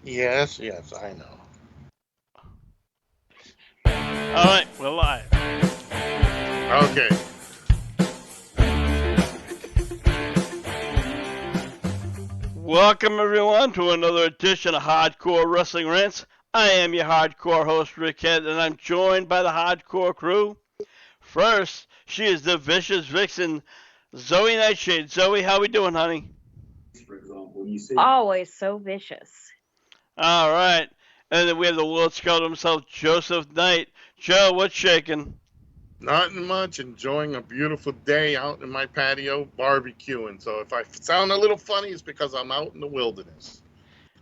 Yes, yes, I know. All right, we're live. Okay. Welcome everyone to another edition of Hardcore Wrestling Rants. I am your hardcore host Rick Head, and I'm joined by the hardcore crew. First, she is the vicious vixen, Zoe Nightshade. Zoe, how we doing, honey? Always so vicious. All right, and then we have the world scout himself, Joseph Knight. Joe, what's shaking? Nothing much. Enjoying a beautiful day out in my patio, barbecuing. So if I sound a little funny, it's because I'm out in the wilderness.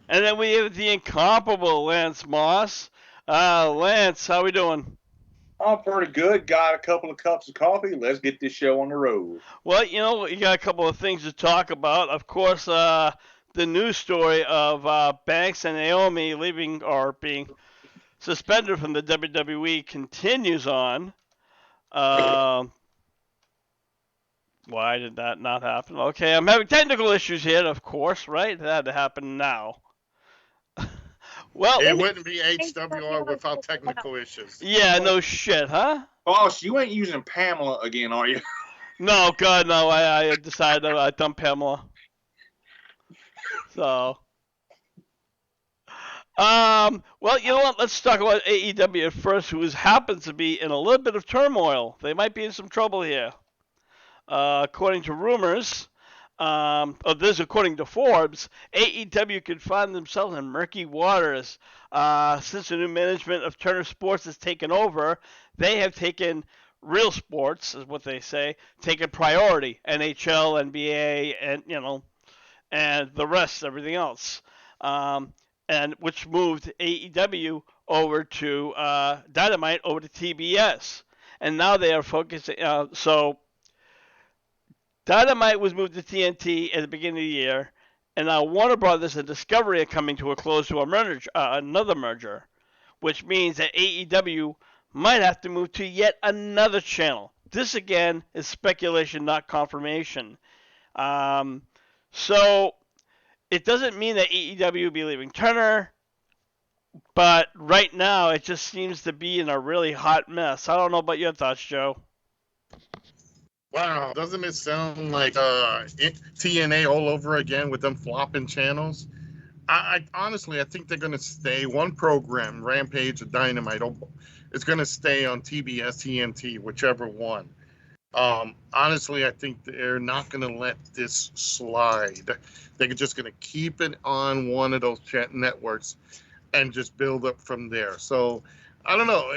And then we have the incomparable Lance Moss. Lance, how we doing? I'm pretty good. Got a couple of cups of coffee. Let's get this show on the road. Well, you got a couple of things to talk about. Of course, the news story of Banks and Naomi leaving or being suspended from the WWE continues on. Why did that not happen? Okay, I'm having technical issues here, of course, right? That had to happen now. Well, It wouldn't be HWR without technical issues. yeah, no shit, huh? Boss, you ain't using Pamela again, are you? No, God, no. I decided I dumped Pamela. So, well, you know what? Let's talk about AEW at first, who happens to be in a little bit of turmoil. They might be in some trouble here. According to rumors, according to Forbes, AEW could find themselves in murky waters. Since the new management of Turner Sports has taken over, they have taken real sports, is what they say, taken priority. NHL, NBA, and the rest, everything else. And which moved AEW over to Dynamite over to TBS. And now they are focusing. So Dynamite was moved to TNT at the beginning of the year, and now Warner Brothers and Discovery are coming to a close to another merger, which means that AEW might have to move to yet another channel. This again is speculation, not confirmation. So it doesn't mean that AEW will be leaving Turner, but right now it just seems to be in a really hot mess. I don't know about your thoughts, Joe. Wow, doesn't it sound like TNA all over again with them flopping channels? I honestly, I think they're going to stay one program, Rampage or Dynamite. It's going to stay on TBS, TNT, whichever one. Honestly, I think they're not going to let this slide. They're just going to keep it on one of those networks and just build up from there. So, I don't know.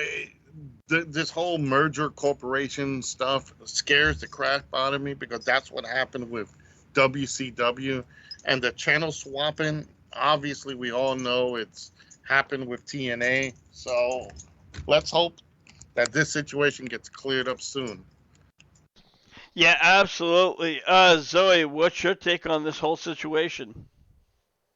This whole merger corporation stuff scares the crap out of me because that's what happened with WCW and the channel swapping. Obviously, we all know it's happened with TNA. So let's hope that this situation gets cleared up soon. Yeah, absolutely. Zoe, what's your take on this whole situation?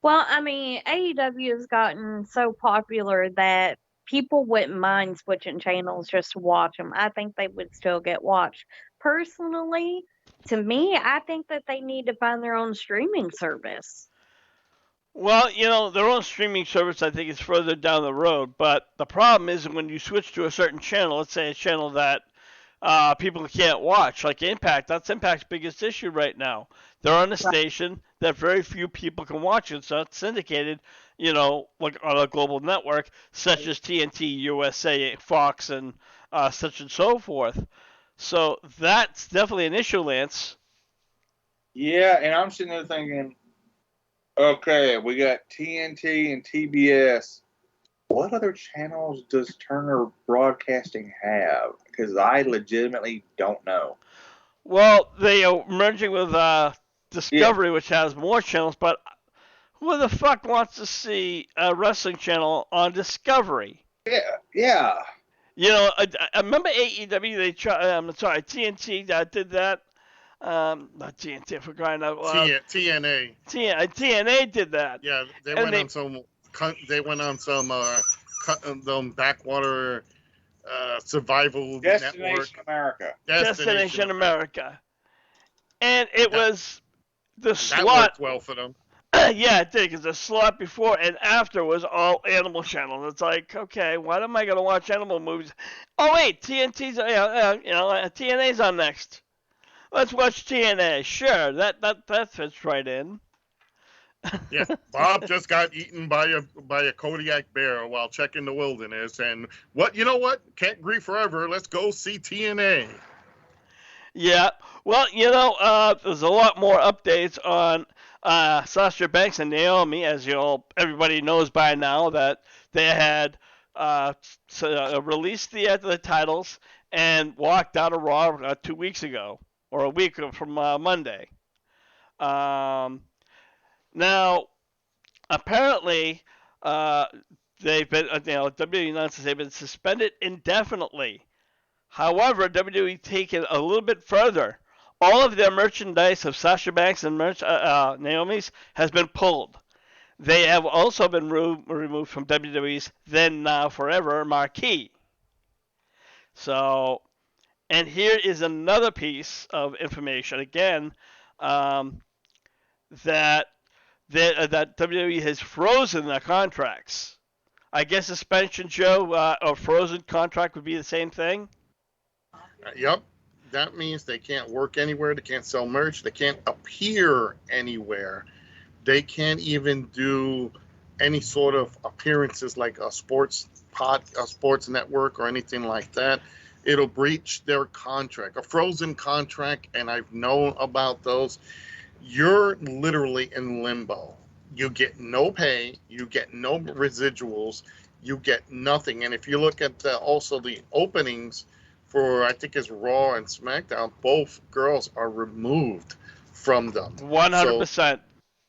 Well, I mean, AEW has gotten so popular that people wouldn't mind switching channels just to watch them. I think they would still get watched. Personally, to me, I think that they need to find their own streaming service. Well, their own streaming service I think is further down the road, but the problem is when you switch to a certain channel, let's say a channel that people can't watch, like Impact. That's Impact's biggest issue right now. They're on a station that very few people can watch. It's not syndicated, like on a global network such as TNT, USA, Fox, and such and so forth. So that's definitely an issue, Lance. Yeah, and I'm sitting there thinking, okay, we got TNT and TBS. What other channels does Turner Broadcasting have? Because I legitimately don't know. Well, they are merging with Discovery, which has more channels, but who the fuck wants to see a wrestling channel on Discovery? Yeah. I remember AEW. I'm sorry, TNT did that. Not TNT. I forgot. TNA. TNA did that. Yeah, they went on some backwater survival Destination network. America. Destination America. And it was the slot. That worked well for them. Yeah, it did, because the slot before and after was all Animal Channel. It's like, okay, why am I going to watch animal movies? Oh, wait, TNA's on next. Let's watch TNA. Sure, that fits right in. Yeah, Bob just got eaten by a Kodiak bear while checking the wilderness, and you know what? Can't grieve forever. Let's go see TNA. Yeah, well, there's a lot more updates on Sasha Banks and Naomi, as everybody knows by now that they had released the titles and walked out of Raw 2 weeks ago, or a week from Monday. Now, apparently, they've been, WWE announced they've been suspended indefinitely. However, WWE take it a little bit further. All of their merchandise of Sasha Banks and Naomi's has been pulled. They have also been removed from WWE's Then Now Forever marquee. So, and here is another piece of information again, that that WWE has frozen their contracts. I guess suspension, Joe, or frozen contract would be the same thing. Yep. That means they can't work anywhere. They can't sell merch. They can't appear anywhere. They can't even do any sort of appearances like a sports network or anything like that. It'll breach their contract, a frozen contract, and I've known about those. You're literally in limbo. You get no pay. You get no residuals. You get nothing. And if you look at also the openings for, I think it's Raw and SmackDown, both girls are removed from them. 100%.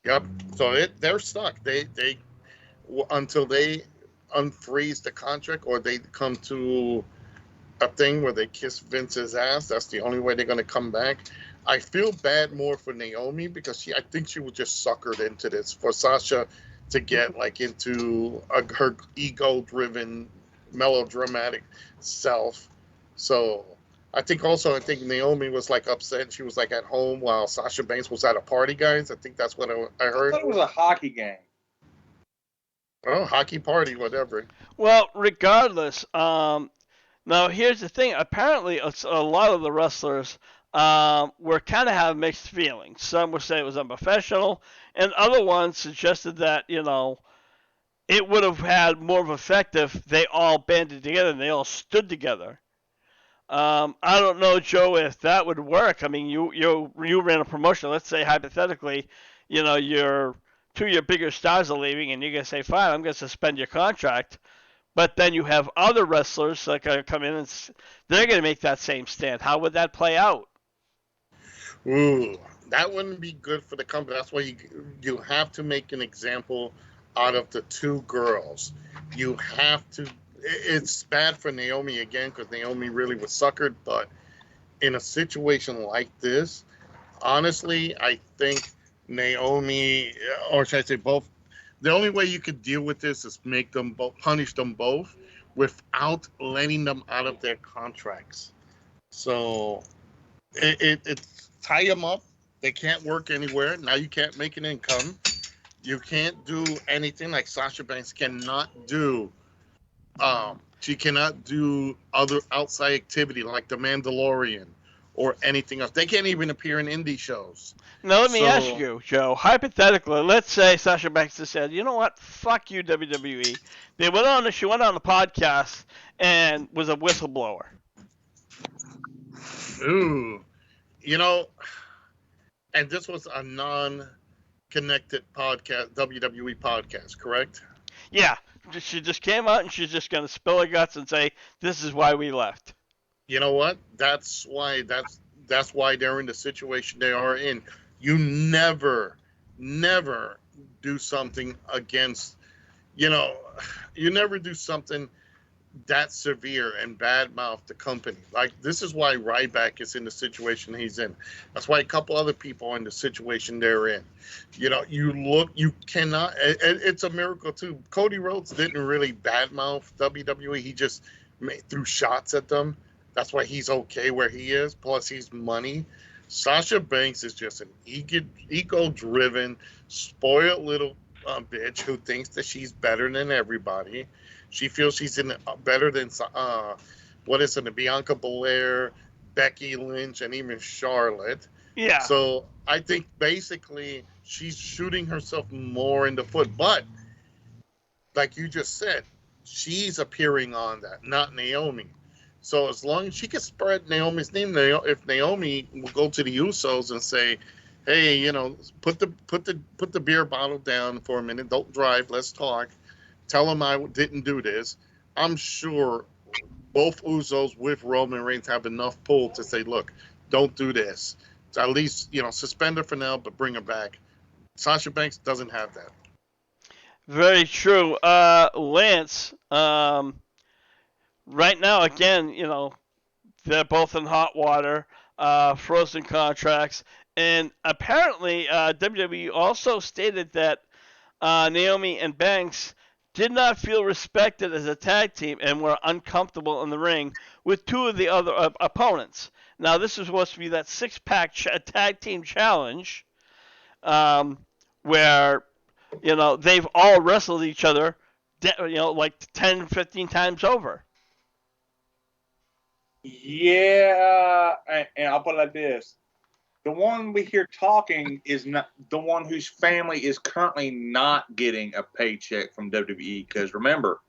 Yep. So they're stuck. They until they unfreeze the contract or they come to a thing where they kiss Vince's ass. That's the only way they're going to come back. I feel bad more for Naomi because I think she was just suckered into this. For Sasha to get like into her ego-driven, melodramatic self. So I think Naomi was like upset. She was like at home while Sasha Banks was at a party, guys. I think that's what I heard. I thought it was a hockey game. Oh, hockey party, whatever. Well, regardless, now here's the thing. Apparently, a lot of the wrestlers were kind of have mixed feelings. Some would say it was unprofessional, and other ones suggested that it would have had more of an effect if they all banded together and they all stood together. I don't know, Joe, if that would work. I mean, you ran a promotion. Let's say hypothetically, your two of your bigger stars are leaving, and you're gonna say, "Fine, I'm gonna suspend your contract." But then you have other wrestlers that come in and they're gonna make that same stand. How would that play out? Ooh, that wouldn't be good for the company. That's why you have to make an example out of the two girls. You have to. It's bad for Naomi again because Naomi really was suckered. But in a situation like this, honestly, I think Naomi, or should I say both, the only way you could deal with this is make them both, punish them both without letting them out of their contracts. So it tie them up. They can't work anywhere. Now you can't make an income. You can't do anything. Like Sasha Banks cannot do. She cannot do other outside activity like The Mandalorian or anything else. They can't even appear in indie shows. Now let me ask you, Joe. Hypothetically, let's say Sasha Banks has said, "You know what? Fuck you, WWE." She went on the podcast and was a whistleblower. Ooh, and this was a non-connected podcast, WWE podcast, correct? Yeah, she just came out and she's just going to spill her guts and say, "This is why we left." You know what? That's why they're in the situation they are in. You never do something against, you never do something that severe and badmouth the company. Like, this is why Ryback is in the situation he's in. That's why a couple other people are in the situation they're in. You cannot, it's a miracle too. Cody Rhodes didn't really badmouth WWE. He just threw shots at them. That's why he's okay where he is. Plus, he's money. Sasha Banks is just an ego-driven, spoiled little bitch who thinks that she's better than everybody. She feels she's better than what is it, Bianca Belair, Becky Lynch, and even Charlotte. Yeah. So I think basically she's shooting herself more in the foot. But like you just said, she's appearing on that, not Naomi. So as long as she can spread Naomi's name, if Naomi will go to the Usos and say, "Hey, put the beer bottle down for a minute. Don't drive. Let's talk. Tell them I didn't do this." I'm sure both Usos with Roman Reigns have enough pull to say, "Look, don't do this. So at least suspend her for now, but bring her back." Sasha Banks doesn't have that. Very true. Lance, right now, again, they're both in hot water, frozen contracts, and apparently WWE also stated that Naomi and Banks did not feel respected as a tag team and were uncomfortable in the ring with two of the other opponents. Now, this is supposed to be that six-pack tag team challenge where, they've all wrestled each other, like 10, 15 times over. Yeah, and I'll put it like this. The one we hear talking is not the one whose family is currently not getting a paycheck from WWE. Because remember,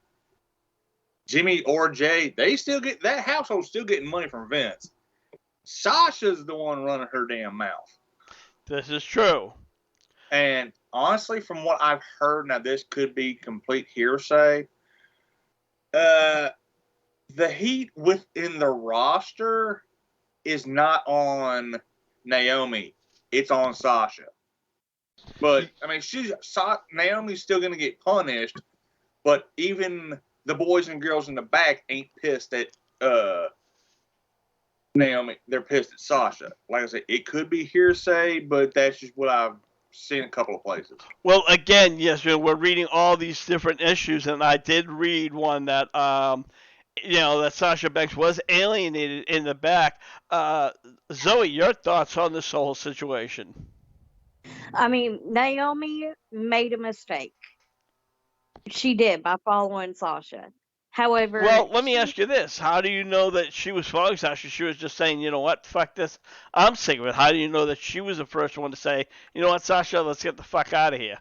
Jimmy or Jay, they still get that household still getting money from Vince. Sasha's the one running her damn mouth. This is true. And honestly, from what I've heard, now this could be complete hearsay. The heat within the roster is not on Naomi, it's on Sasha. But I mean, Naomi's still going to get punished. But even the boys and girls in the back ain't pissed at Naomi. They're pissed at Sasha. Like I said, it could be hearsay, but that's just what I've seen a couple of places. Well, again, yes, we're reading all these different issues, and I did read one that that Sasha Banks was alienated in the back. Zoe, your thoughts on this whole situation? I mean, Naomi made a mistake. She did by following Sasha. However, well, let me ask you this: how do you know that she was following Sasha? She was just saying, "You know what? Fuck this. I'm sick of it." How do you know that she was the first one to say, "You know what, Sasha? Let's get the fuck out of here"?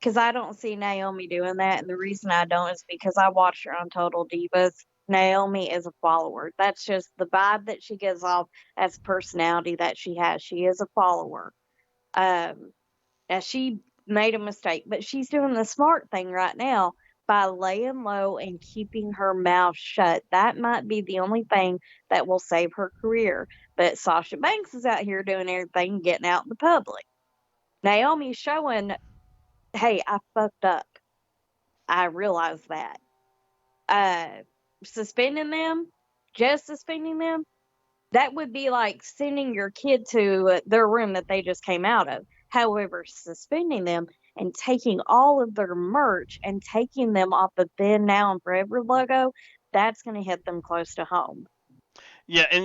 Because I don't see Naomi doing that. And the reason I don't is because I watched her on Total Divas. Naomi is a follower. That's just the vibe that she gives off as personality that she has. She is a follower. Now she made a mistake, but she's doing the smart thing right now by laying low and keeping her mouth shut. That might be the only thing that will save her career. But Sasha Banks is out here doing everything, getting out in the public. Naomi's showing, hey, I fucked up. I realize that. Suspending them, just suspending them, that would be like sending your kid to their room that they just came out of. However, suspending them and taking all of their merch and taking them off the Then, Now, and Forever logo, that's going to hit them close to home. Yeah, and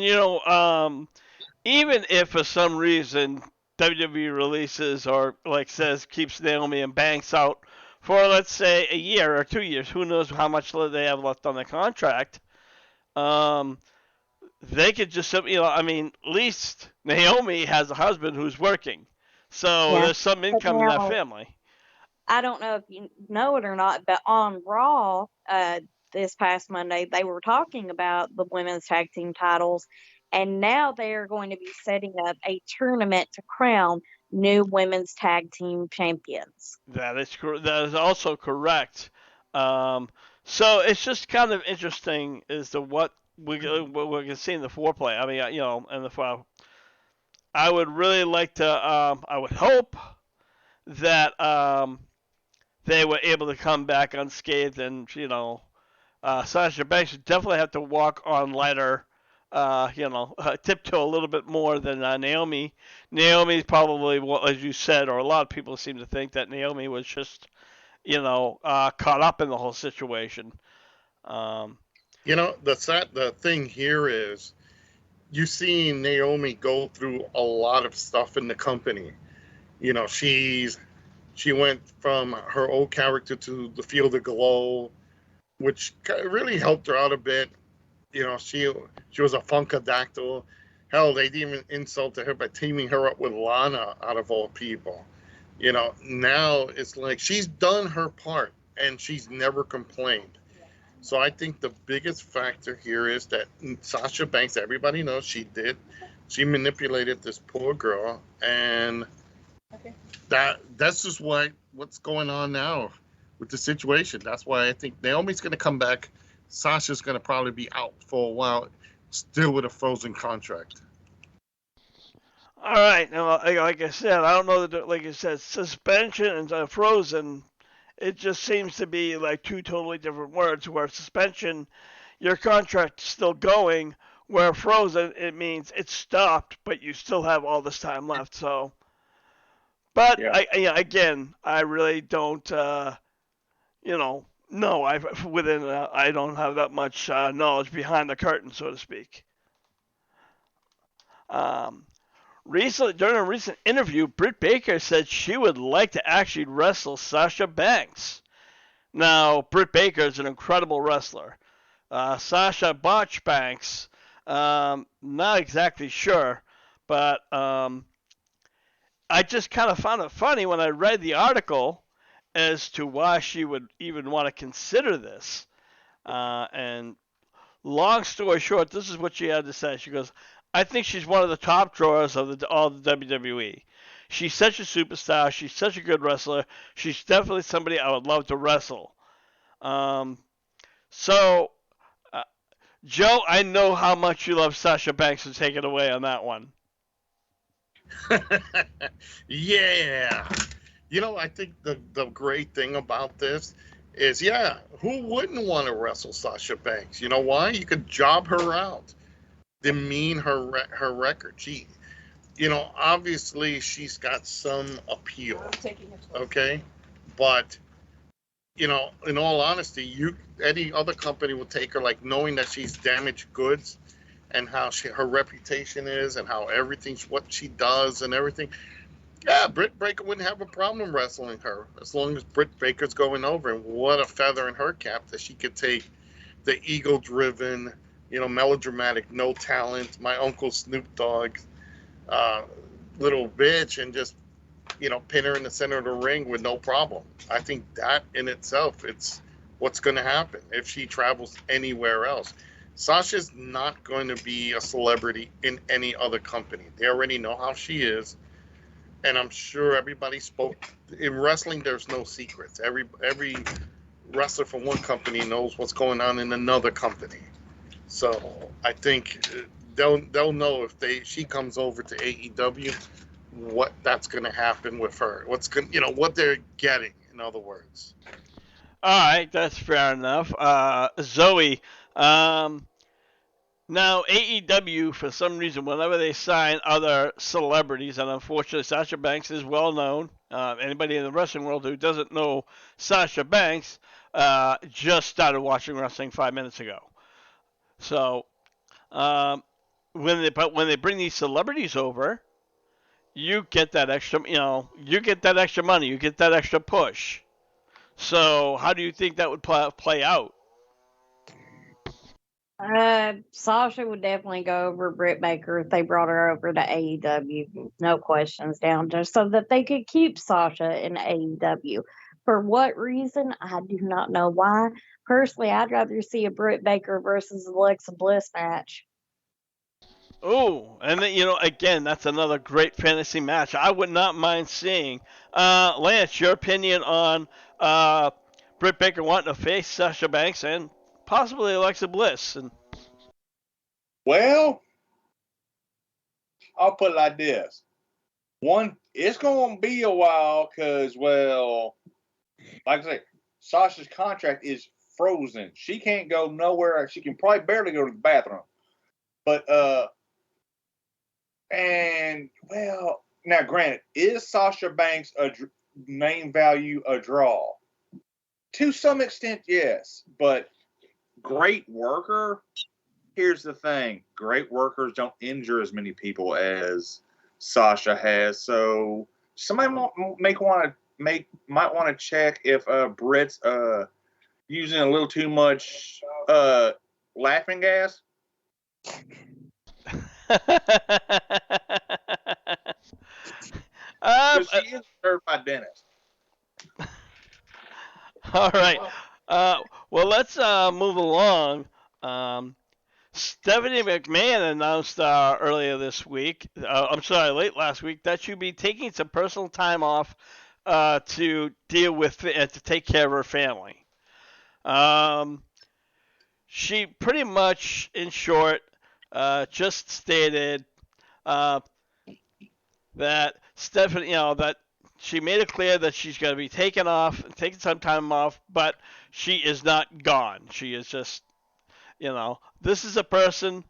even if for some reason WWE releases or keeps Naomi and Banks out for let's say a year or 2 years, who knows how much they have left on the contract. They could just simply, at least Naomi has a husband who's working, so there's some income in that family. I don't know if you know it or not, but on Raw this past Monday, they were talking about the women's tag team titles, and now they are going to be setting up a tournament to crown new women's tag team champions. That is also correct. So it's just kind of interesting as to what we can see in the foreplay. I mean, and I would really like to. I would hope that they were able to come back unscathed, and Sasha Banks would definitely have to walk on lighter. Tiptoe a little bit more than Naomi. Naomi's probably, as you said, or a lot of people seem to think that Naomi was just, caught up in the whole situation. The thing here is you see Naomi go through a lot of stuff in the company. You know, she went from her old character to the Field of Glow, which really helped her out a bit. You know, she was a Funkadactyl. Hell, they even insulted her by teaming her up with Lana out of all people. You know, now it's like she's done her part and she's never complained. So I think the biggest factor here is that Sasha Banks, everybody knows she did. She manipulated this poor girl, and that's just what's going on now with the situation. That's why I think Naomi's going to come back. Sasha's going to probably be out for a while, still with a frozen contract. All right. Now, like I said, I don't know that, like I said, suspension and frozen, it just seems to be like two totally different words. Where suspension, your contract's still going. Where frozen, it means it's stopped, but you still have all this time left. So, but Yeah. again, I really don't, no, I don't have that much knowledge behind the curtain, so to speak. Um, Recently, during a recent interview, Britt Baker said she would like to actually wrestle Sasha Banks. Now, Britt Baker is an incredible wrestler. Sasha Botch Banks, not exactly sure, but I just kind of found it funny when I read the article as to why she would even want to consider this. And long story short, this is what she had to say. She goes, I think she's one of the top drawers of all the WWE. She's such a superstar. She's such a good wrestler. She's definitely somebody I would love to wrestle. Um, so, uh, Joe, I know how much you love Sasha Banks, to take it away on that one. Yeah. You know, I think the great thing about this is, yeah, who wouldn't want to wrestle Sasha Banks? You know why? You could job her out, demean her record. Obviously she's got some appeal. Okay, but in all honesty, any other company will take her, like knowing that she's damaged goods and how her reputation is and how everything's what she does and everything. Yeah, Britt Baker wouldn't have a problem wrestling her as long as Britt Baker's going over. And what a feather in her cap that she could take the ego-driven, melodramatic, no talent, my uncle Snoop Dogg, little bitch, and just, pin her in the center of the ring with no problem. I think that in itself, it's what's going to happen if she travels anywhere else. Sasha's not going to be a celebrity in any other company. They already know how she is. And I'm sure everybody spoke. In wrestling, there's no secrets. Every wrestler from one company knows what's going on in another company. So I think they'll know if she comes over to AEW, what that's going to happen with her. What they're getting. In other words. All right, that's fair enough. Zoe, now, AEW, for some reason, whenever they sign other celebrities, and unfortunately Sasha Banks is well known, anybody in the wrestling world who doesn't know Sasha Banks just started watching wrestling 5 minutes ago. So, when they bring these celebrities over, you get that extra, you get that extra money, you get that extra push. So, how do you think that would play out? Sasha would definitely go over Britt Baker if they brought her over to AEW. No questions down, just so that they could keep Sasha in AEW. For what reason? I do not know why. Personally, I'd rather see a Britt Baker versus Alexa Bliss match. Oh, and then, again, that's another great fantasy match. I would not mind seeing. Lance, your opinion on Britt Baker wanting to face Sasha Banks and possibly Alexa Bliss? Well, I'll put it like this. One, it's going to be a while because, well, like I say, Sasha's contract is frozen. She can't go nowhere. She can probably barely go to the bathroom. But, and, well, now granted, is Sasha Banks a name value a draw? To some extent, yes. But great worker, here's the thing: great workers don't injure as many people as Sasha has. So somebody might want to check if Britt's using a little too much laughing gas. Because she is a certified dentist. All right. Well, let's move along. Stephanie McMahon announced earlier this week, late last week, that she'd be taking some personal time off to deal with, to take care of her family. She pretty much, in short, just stated that Stephanie, that she made it clear that she's going to be taking some time off, but she is not gone. She is just, this is a person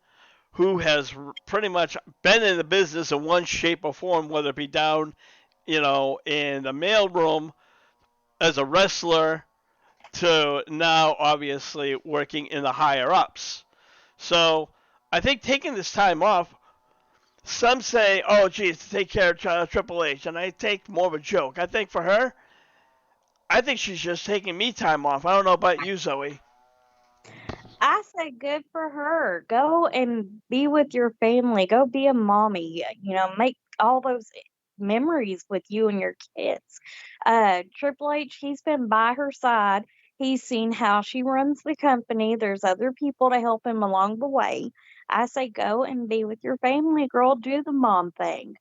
who has pretty much been in the business in one shape or form, whether it be down, in the mailroom as a wrestler to now obviously working in the higher ups. So I think taking this time off, some say, oh, geez, to take care of Triple H, and I take more of a joke. I think for her, I think she's just taking me time off. I don't know about you, Zoe. I say good for her. Go and be with your family. Go be a mommy. Make all those memories with you and your kids. Triple H, he's been by her side. He's seen how she runs the company. There's other people to help him along the way. I say go and be with your family, girl. Do the mom thing.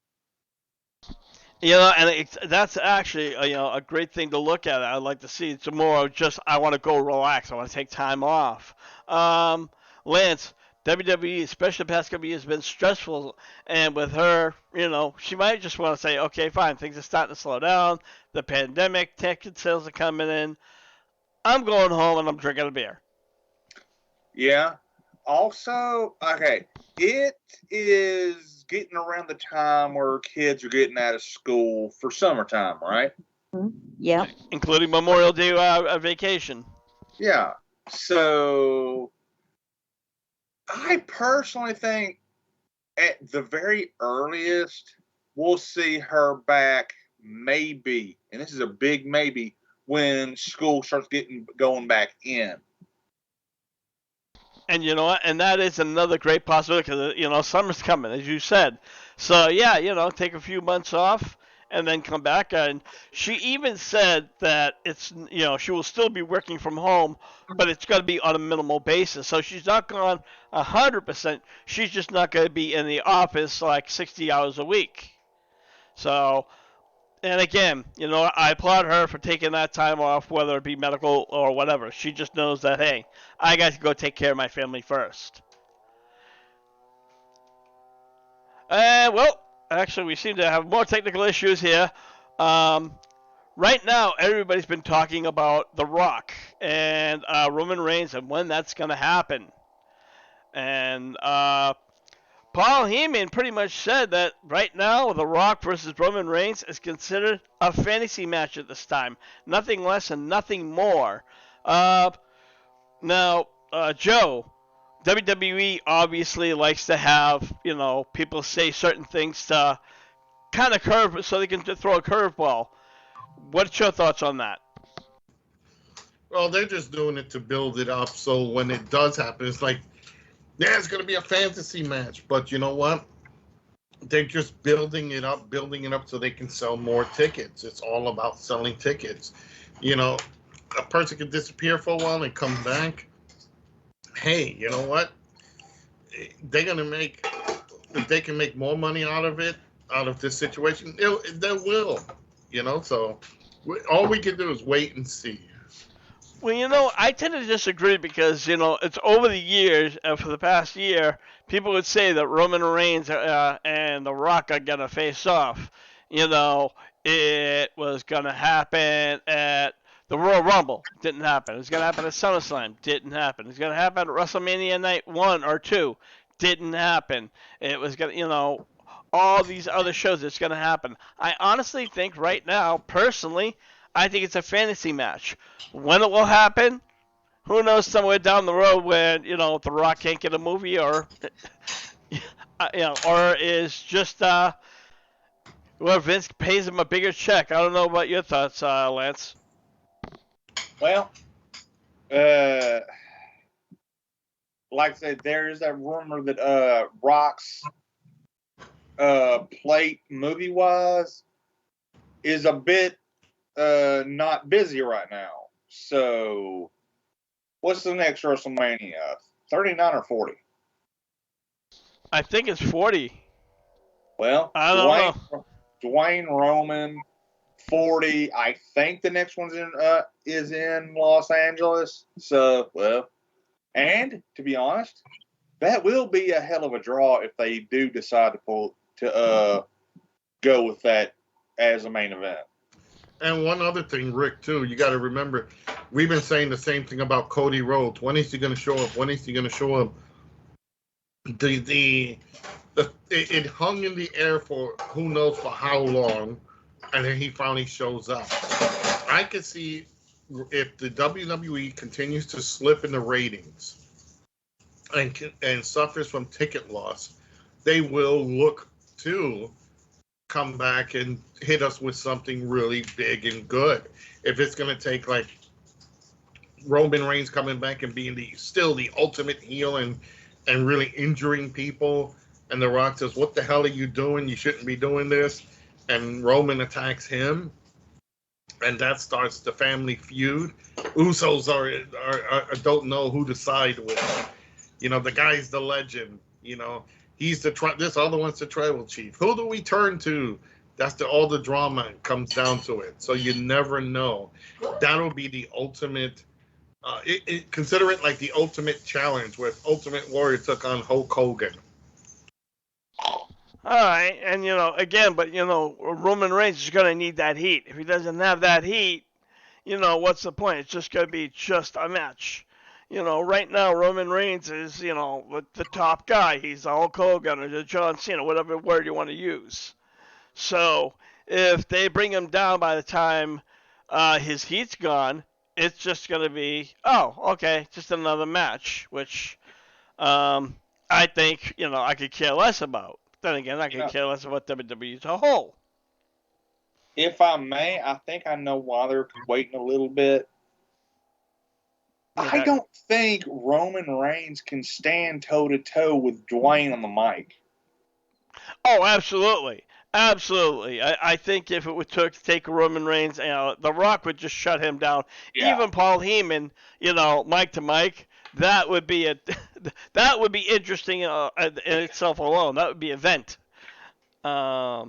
And that's actually a great thing to look at. I'd like to see. It's more just I want to go relax. I want to take time off. Lance, WWE, especially the past couple years, has been stressful, and with her, she might just want to say, okay, fine, things are starting to slow down. The pandemic, ticket sales are coming in. I'm going home and I'm drinking a beer. Yeah. Also, okay, it is getting around the time where kids are getting out of school for summertime, right? Yeah. Including Memorial Day vacation. Yeah. So I personally think at the very earliest, we'll see her back maybe, and this is a big maybe, when school starts going back in. And you know what? And that is another great possibility because, summer's coming, as you said. So, yeah, take a few months off and then come back. And she even said that it's, she will still be working from home, but it's going to be on a minimal basis. So she's not gone 100%. She's just not going to be in the office like 60 hours a week. So, and again, I applaud her for taking that time off, whether it be medical or whatever. She just knows that, hey, I got to go take care of my family first. Well, actually, we seem to have more technical issues here. Right now, everybody's been talking about The Rock and Roman Reigns and when that's going to happen. And Paul Heyman pretty much said that right now, The Rock versus Roman Reigns is considered a fantasy match at this time. Nothing less and nothing more. Now, Joe, WWE obviously likes to have, people say certain things to kind of curve so they can throw a curveball. What's your thoughts on that? Well, they're just doing it to build it up so when it does happen, it's like, yeah, it's going to be a fantasy match. But you know what? They're just building it up so they can sell more tickets. It's all about selling tickets. A person can disappear for a while and come back. Hey, you know what? They're going to make, if they can make more money out of this situation, they will. So all we can do is wait and see. Well, I tend to disagree because, it's over the years, for the past year, people would say that Roman Reigns and The Rock are going to face off. It was going to happen at the Royal Rumble. Didn't happen. It was going to happen at SummerSlam. Didn't happen. It was going to happen at WrestleMania Night 1 or 2. Didn't happen. It was going to, all these other shows, it's going to happen. I honestly think right now, personally, I think it's a fantasy match. When it will happen, who knows, somewhere down the road when, The Rock can't get a movie, or or is just where Vince pays him a bigger check. I don't know about your thoughts, Lance. Well, like I said, there's that rumor that Rock's plate movie wise is a bit not busy right now. So, what's the next WrestleMania? 39 or 40? I think it's 40. Well, I don't know. Dwayne Roman, 40. I think the next one's is in Los Angeles. So, well, and to be honest, that will be a hell of a draw if they do decide to go with that as a main event. And one other thing, Rick, too, you got to remember, we've been saying the same thing about Cody Rhodes. When is he going to show up? When is he going to show up? It hung in the air for who knows for how long, and then he finally shows up. I could see if the WWE continues to slip in the ratings and suffers from ticket loss, they will look to come back and hit us with something really big and good. If it's going to take like Roman Reigns coming back and being still the ultimate heel and really injuring people, and The Rock says, "What the hell are you doing? You shouldn't be doing this." And Roman attacks him, and that starts the family feud. Usos are don't know who to side with. The guy's the legend. He's this other one's the tribal chief. Who do we turn to? That's all the drama comes down to it. So you never know. That'll be the ultimate. Consider it like the ultimate challenge where Ultimate Warrior took on Hulk Hogan. All right, and again, but Roman Reigns is going to need that heat. If he doesn't have that heat, what's the point? It's just going to be just a match. Right now Roman Reigns is, the top guy. He's the Hulk Hogan or the John Cena, whatever word you want to use. So if they bring him down by the time his heat's gone, it's just going to be, oh, okay, just another match, which I think, I could care less about. Then again, I could care less about WWE as a whole. If I may, I think I know why they're waiting a little bit. I don't think Roman Reigns can stand toe-to-toe with Dwayne on the mic. Oh, absolutely. Absolutely. I think if it would take Roman Reigns, The Rock would just shut him down. Yeah. Even Paul Heyman, mic to mic, that would be interesting in itself alone. That would be an event. But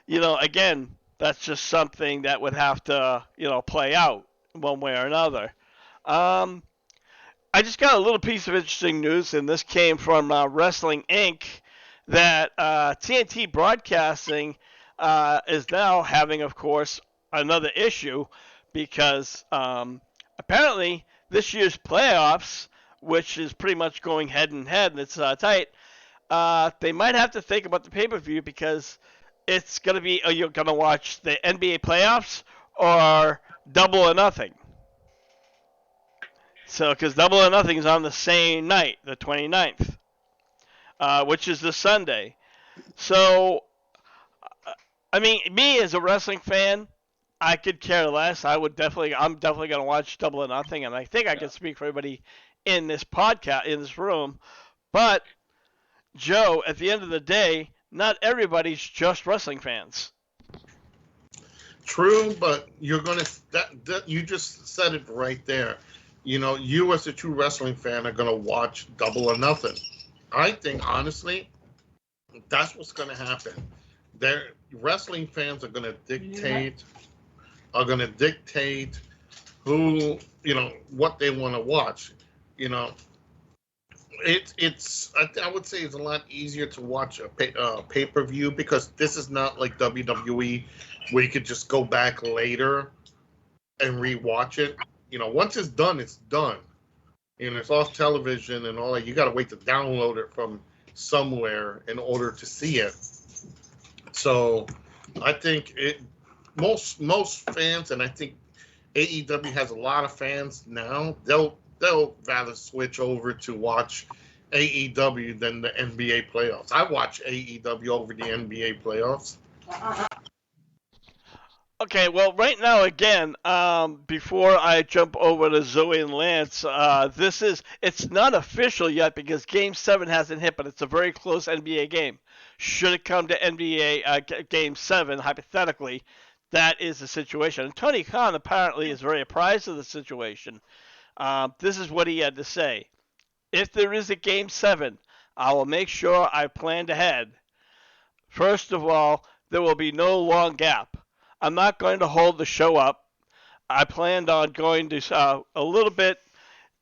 again, that's just something that would have to play out one way or another. I just got a little piece of interesting news, and this came from Wrestling Inc. that TNT Broadcasting is now having, of course, another issue because apparently this year's playoffs, which is pretty much going head and head, and it's tight, they might have to think about the pay-per-view because it's going to be, are you going to watch the NBA playoffs or Double or Nothing? So, because Double or Nothing is on the same night, the 29th, which is the Sunday. So, I mean, me as a wrestling fan, I could care less. I'm definitely going to watch Double or Nothing, and I think I can speak for everybody in this podcast, in this room. But, Joe, at the end of the day, not everybody's just wrestling fans. True, but you're going to, you just said it right there. You as a true wrestling fan are going to watch Double or Nothing. I think, honestly, that's what's going to happen. Wrestling fans are going to dictate who, what they want to watch. I would say it's a lot easier to watch a pay-per-view because this is not like WWE where you could just go back later and rewatch it. Once it's done, it's done. It's off television and all that. You got to wait to download it from somewhere in order to see it. So I think most fans, and I think AEW has a lot of fans now. They'll rather switch over to watch AEW than the NBA playoffs. I watch AEW over the NBA playoffs. Okay, well, right now, again, before I jump over to Zoe and Lance, it's not official yet because Game 7 hasn't hit, but it's a very close NBA game. Should it come to NBA Game 7, hypothetically, that is the situation. And Tony Khan apparently is very apprised of the situation. This is what he had to say. If there is a Game 7, I will make sure I planned ahead. First of all, there will be no long gap. I'm not going to hold the show up. I planned on going to a little bit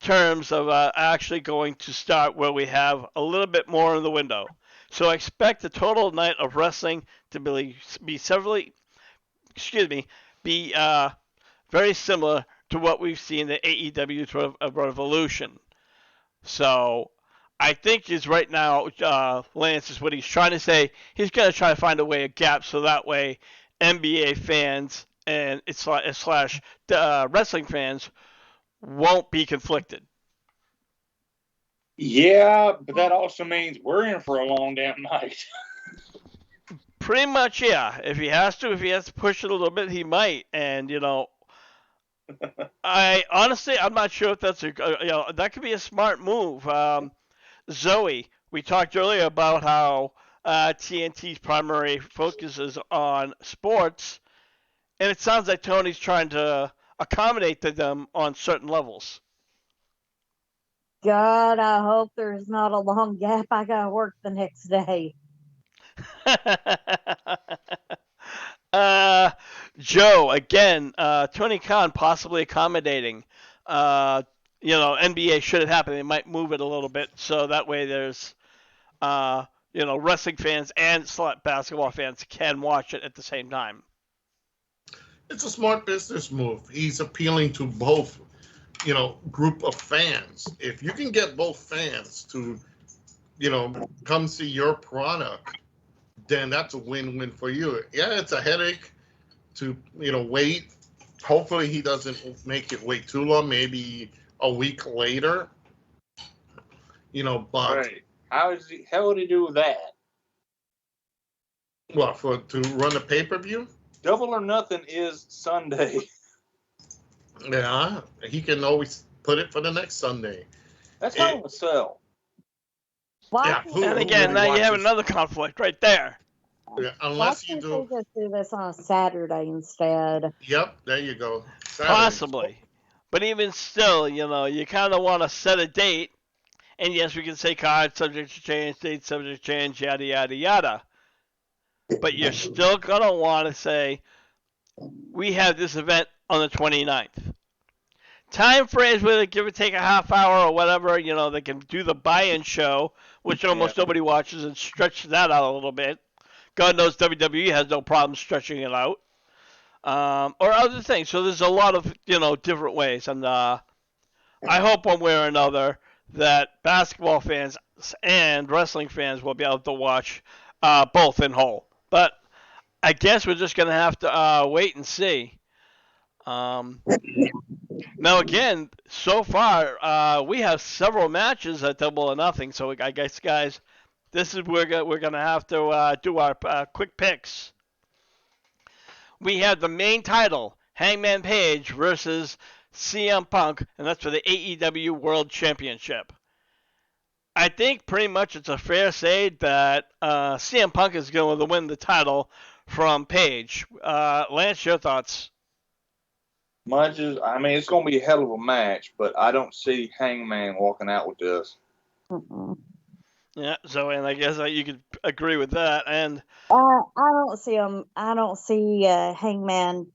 terms of actually going to start where we have a little bit more in the window. So I expect the total night of wrestling to be very similar to what we've seen in the AEW Revolution. So I think is right now, Lance is what he's trying to say. He's going to try to find a way, a gap, so that way NBA fans and slash wrestling fans won't be conflicted. Yeah, but that also means we're in for a long damn night. Pretty much, yeah. If he has to push it a little bit, he might. And I'm not sure if that's that could be a smart move. Zoe, we talked earlier about how TNT's primary focus is on sports, and it sounds like Tony's trying to accommodate to them on certain levels. God, I hope there's not a long gap. I gotta work the next day. Joe, again, Tony Khan possibly accommodating. NBA should it happen, they might move it a little bit so that way there's, wrestling fans and basketball fans can watch it at the same time. It's a smart business move. He's appealing to both, group of fans. If you can get both fans to, come see your product, then that's a win-win for you. Yeah, it's a headache to, wait. Hopefully he doesn't make it wait too long, maybe a week later. But Right. How would he do that? What, to run a pay-per-view? Double or Nothing is Sunday. Yeah, he can always put it for the next Sunday. That's how it would sell. Yeah, and again, now you have another conflict right there. Yeah, unless you do. They just do this on a Saturday instead. Yep, there you go. Saturday. Possibly. But even still, you kind of want to set a date. And yes, we can say card subject to change, date subject to change, yada, yada, yada. But you're still going to want to say, we have this event on the 29th. Time frames, whether give or take a half hour or whatever, they can do the buy-in show, which almost nobody watches, and stretch that out a little bit. God knows WWE has no problem stretching it out. Or other things. So there's a lot of, different ways. And I hope one way or another that basketball fans and wrestling fans will be able to watch both in whole. But I guess we're just going to have to wait and see. Now, again, so far, we have several matches at Double or Nothing. So I guess, guys, this is where we're going to have to do our quick picks. We have the main title, Hangman Page versus CM Punk, and that's for the AEW World Championship. I think pretty much it's a fair say that CM Punk is going to win the title from Page. Lance, your thoughts? It's going to be a hell of a match, but I don't see Hangman walking out with this. Yeah, so and I guess you could agree with that. And I don't see him. I don't see Hangman,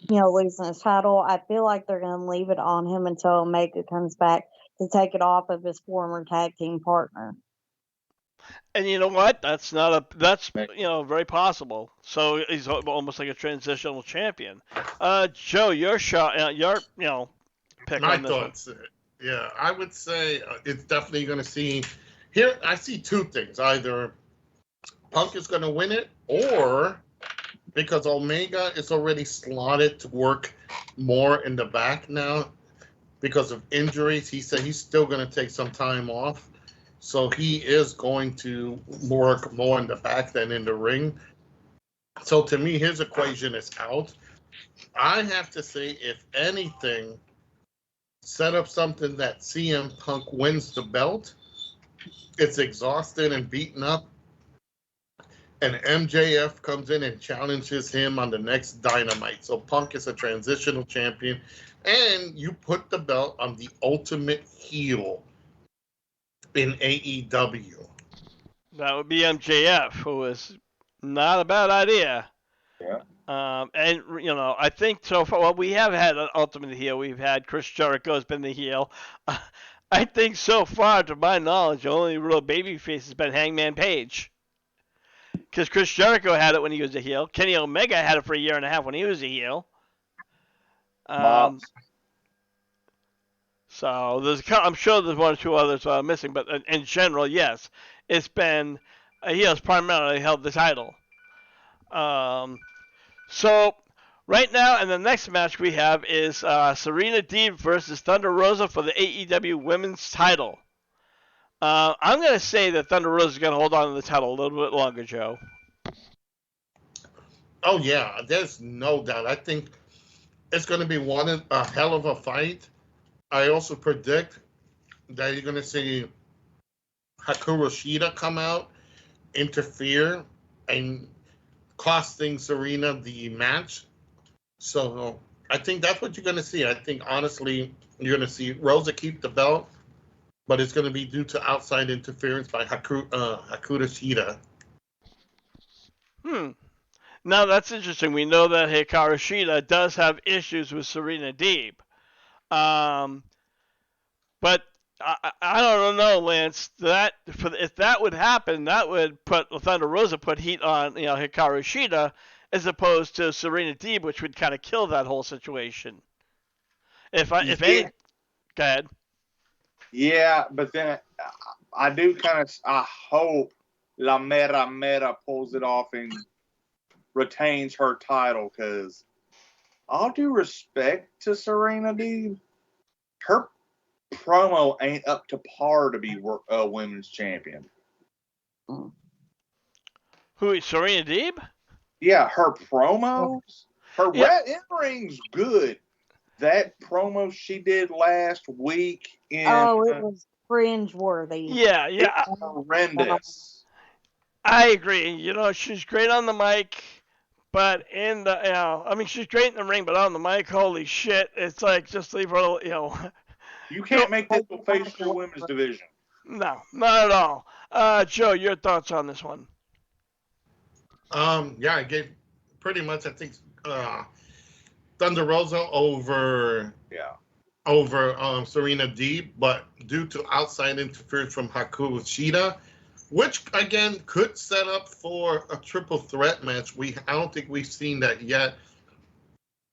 losing his title. I feel like they're going to leave it on him until Omega comes back to take it off of his former tag team partner. And you know what? That's very possible. So he's almost like a transitional champion. Joe, your shot, your pick My on this thoughts. Yeah, I would say it's definitely going to see. Here, I see two things. Either Punk is going to win it, or because Omega is already slotted to work more in the back now because of injuries. He said he's still going to take some time off. So he is going to work more in the back than in the ring. So to me, his equation is out. I have to say, if anything, set up something that CM Punk wins the belt. It's exhausted and beaten up. And MJF comes in and challenges him on the next Dynamite. So Punk is a transitional champion. And you put the belt on the ultimate heel in AEW. That would be MJF, who is not a bad idea. Yeah. And I think so far. Well, we have had an ultimate heel. We've had Chris Jericho has been the heel. I think so far, to my knowledge, the only real babyface has been Hangman Page. Because Chris Jericho had it when he was a heel. Kenny Omega had it for a year and a half when he was a heel. So I'm sure there's one or two others I'm missing, but in general, yes, it's been he has primarily held the title. So right now, and the next match we have is Serena Deeb versus Thunder Rosa for the AEW Women's Title. I'm going to say that Thunder Rosa is going to hold on to the title a little bit longer, Joe. Oh, yeah, there's no doubt. I think it's going to be a hell of a fight. I also predict that you're going to see Hikaru Shida come out, interfere, and costing Serena the match. So I think that's what you're going to see. I think, honestly, you're going to see Rosa keep the belt, but it's going to be due to outside interference by Hikaru Shida. Now, that's interesting. We know that Hikaru Shida does have issues with Serena Deeb. But I don't know, Lance. If that would happen, that would put Thunder Rosa put heat on Hikaru Shida as opposed to Serena Deeb, which would kind of kill that whole situation. Go ahead. Yeah, but then I do I hope La Mera pulls it off and retains her title, because all due respect to Serena Deeb, her promo ain't up to par to be a women's champion. Who is Serena Deeb? Yeah, her promos, in-ring's good. That promo she did last week it was cringeworthy. Yeah. It's horrendous. I agree. She's great on the mic, but she's great in the ring, but on the mic, holy shit, it's like, just leave her, You can't make this a face for the women's division. No, not at all. Joe, your thoughts on this one? Yeah, I gave pretty much, I think, Thunder Rosa over Serena Deeb, but due to outside interference from Hikaru Shida, which again could set up for a triple threat match. I don't think we've seen that yet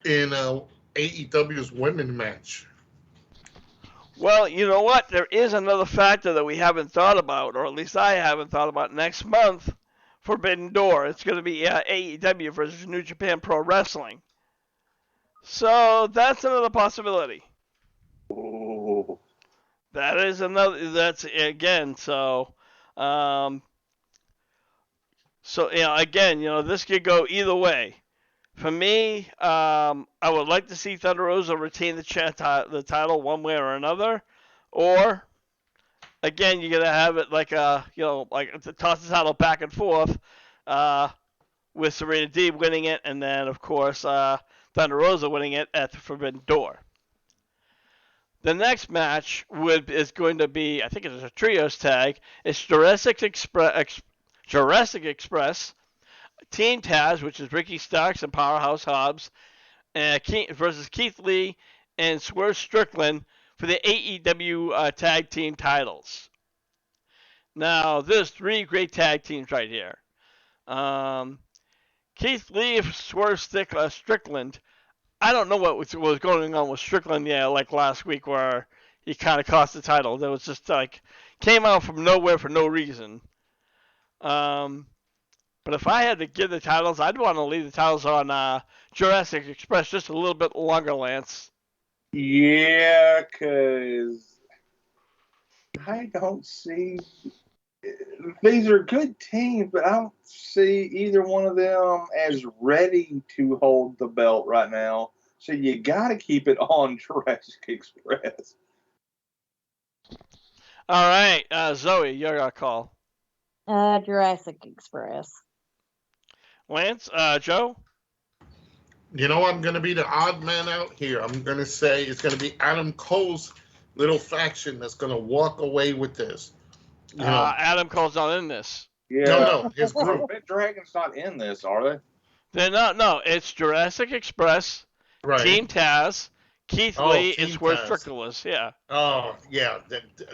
in AEW's women's match. Well, you know what? There is another factor that we haven't thought about, or at least I haven't thought about. Next month, Forbidden Door. It's going to be AEW versus New Japan Pro Wrestling. So that's another possibility. Oh. That is another. That's again. So, again, this could go either way. For me, I would like to see Thunder Rosa retain the title one way or another, or again, you're gonna have it like to toss the title back and forth, with Serena Deeb winning it, and then of course Thunder Rosa winning it at the Forbidden Door. The next match is going to be, I think it is a trios tag. It's Jurassic Express Team Taz, which is Ricky Starks and Powerhouse Hobbs, versus Keith Lee and Swerve Strickland for the AEW tag team titles. Now, there's three great tag teams right here. Keith Lee, Swerve Strickland. I don't know what was going on with Strickland, like last week where he kind of cost the title. That was just came out from nowhere for no reason. But if I had to give the titles, I'd want to leave the titles on Jurassic Express just a little bit longer, Lance. Yeah, because I don't see. These are good teams, but I don't see either one of them as ready to hold the belt right now. So you got to keep it on Jurassic Express. All right, Zoe, your call. Jurassic Express. Lance, Joe? You know, I'm going to be the odd man out here. I'm going to say it's going to be Adam Cole's little faction that's going to walk away with this. You know, Adam Cole's not in this. Yeah. no, his group. Red Dragon's not in this, are they? They're not. No, it's Jurassic Express, Right. Team Taz, Keith Lee, and Team where Taz. Strickland was. Yeah. Oh, yeah.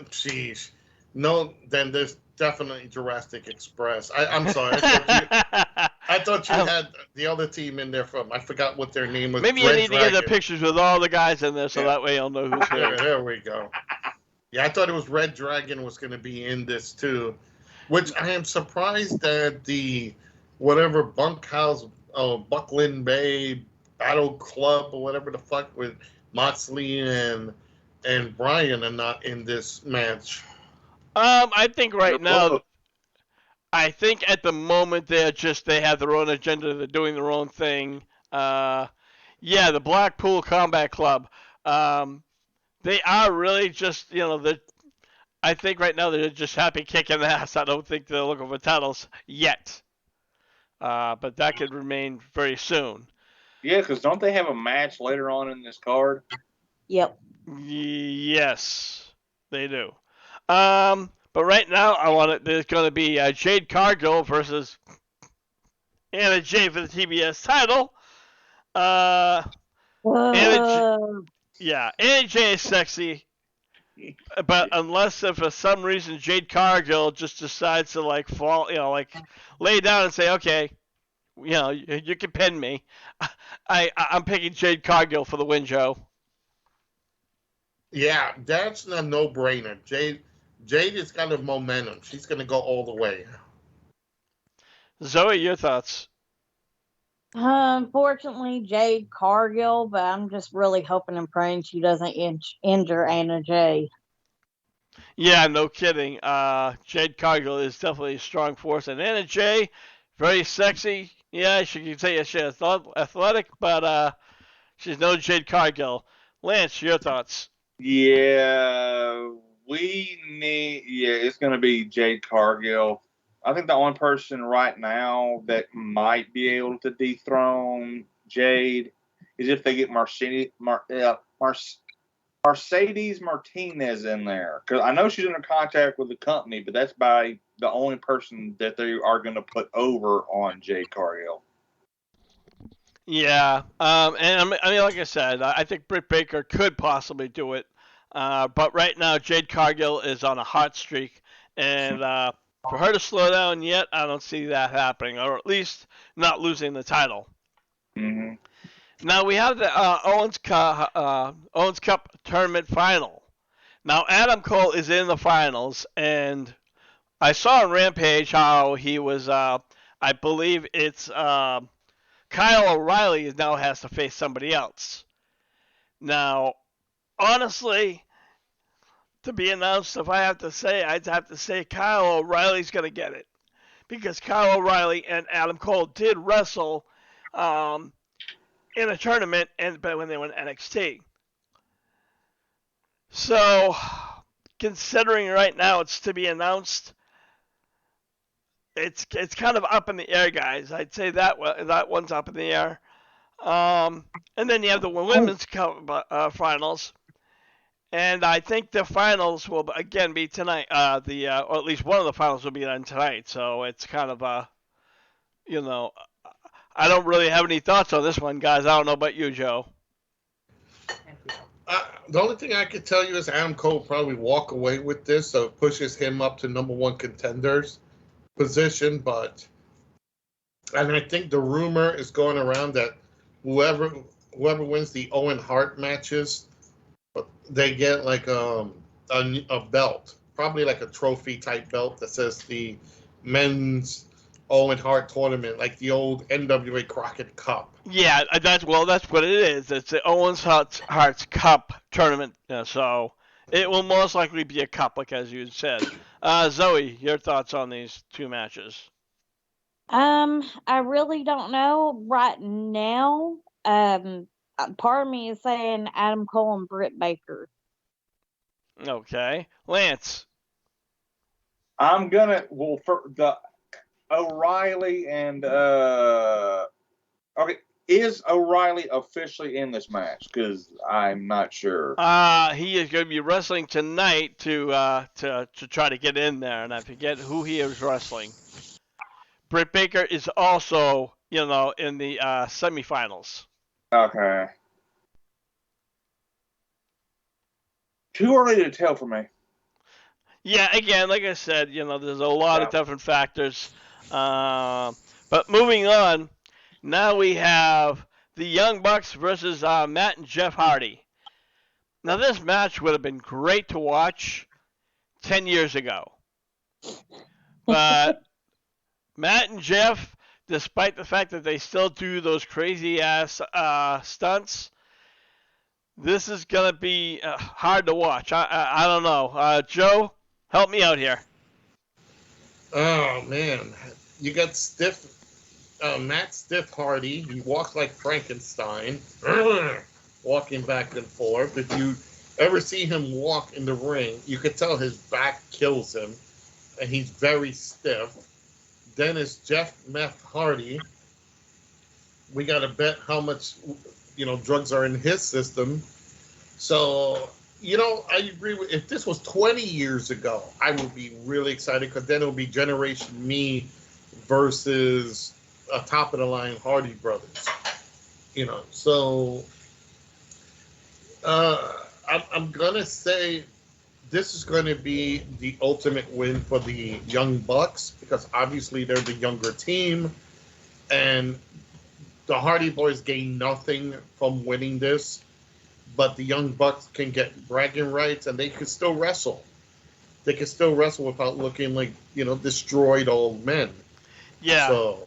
Jeez. No, then there's definitely Jurassic Express. I'm sorry. I thought you had the other team in there from. I forgot what their name was. Maybe you need to get the pictures with all the guys in there, so that way you'll know who's who. There we go. Yeah, I thought it was Red Dragon was going to be in this too, which I am surprised that the whatever bunkhouse, Buckland Bay Battle Club or whatever the fuck with Moxley and Bryan are not in this match. I think right now, I think at the moment they have their own agenda. They're doing their own thing. Yeah, the Blackpool Combat Club. They are really just, I think right now they're just happy kicking ass. I don't think they're looking for titles yet. But that could remain very soon. Yeah, because don't they have a match later on in this card? Yep. Yes, they do. But right now, there's going to be Jade Cargill versus Anna Jay for the TBS title. Anna Jay is sexy, but unless if for some reason Jade Cargill just decides to fall, lay down and say, okay, you can pin me. I'm picking Jade Cargill for the win, Joe. Yeah, that's a no-brainer. Jade is kind of momentum. She's going to go all the way. Zoe, your thoughts? Unfortunately, Jade Cargill, but I'm just really hoping and praying she doesn't injure Anna Jay. Yeah, no kidding. Jade Cargill is definitely a strong force, and Anna Jay, very sexy. Yeah, she can say she's athletic, but she's no Jade Cargill. Lance, your thoughts? Yeah, it's going to be Jade Cargill. I think the only person right now that might be able to dethrone Jade is if they get Mercedes Martinez in there. Because I know she's under contract with the company, but that's by the only person that they are going to put over on Jade Cargill. Yeah, and like I said, I think Britt Baker could possibly do it. But right now, Jade Cargill is on a hot streak, and for her to slow down yet, I don't see that happening, or at least not losing the title. Mm-hmm. Now we have the Owens Cup tournament final. Now Adam Cole is in the finals, and I saw on Rampage how he was. I believe it's Kyle O'Reilly now has to face somebody else. Now, honestly, to be announced, if I have to say, I'd have to say Kyle O'Reilly's going to get it. Because Kyle O'Reilly and Adam Cole did wrestle in a tournament, but when they were in NXT. So, considering right now it's to be announced, it's kind of up in the air, guys. I'd say that one's up in the air. And then you have the women's finals. And I think the finals will again be tonight. Or at least one of the finals will be on tonight. So it's kind of I don't really have any thoughts on this one, guys. I don't know about you, Joe. The only thing I could tell you is Adam Cole will probably walk away with this, so it pushes him up to number one contenders position. And I think the rumor is going around that whoever wins the Owen Hart matches, they get like a belt, probably like a trophy type belt that says the men's Owen Hart tournament, like the old NWA Crockett Cup. Yeah, that's what it is. It's the Owens Hearts Cup tournament, so it will most likely be a cup, like as you said. Zoe, your thoughts on these two matches? I really don't know right now. Part of me is saying Adam Cole and Britt Baker. Okay, Lance. I'm gonna for the O'Reilly and okay, is O'Reilly officially in this match? Because I'm not sure. He is going to be wrestling tonight to try to get in there, and I forget who he is wrestling. Britt Baker is also, in the semifinals. Okay. Too early to tell for me. Yeah, again, like I said, there's a lot of different factors. But moving on, now we have the Young Bucks versus Matt and Jeff Hardy. Now, this match would have been great to watch 10 years ago. But Matt and Jeff, despite the fact that they still do those crazy-ass stunts, this is going to be hard to watch. I don't know. Joe, help me out here. Oh, man. You got Matt Stiff Hardy. He walks like Frankenstein, walking back and forth. If you ever see him walk in the ring, you could tell his back kills him, and he's very stiff. Then it's Jeff Meth Hardy. We got to bet how much, drugs are in his system. So, I agree with, if this was 20 years ago, I would be really excited because then it would be Generation Me versus a top of the line Hardy brothers. So I'm going to say this is going to be the ultimate win for the Young Bucks because obviously they're the younger team and the Hardy Boys gain nothing from winning this, but the Young Bucks can get bragging rights and they can still wrestle. They can still wrestle without looking like, destroyed old men. Yeah. So,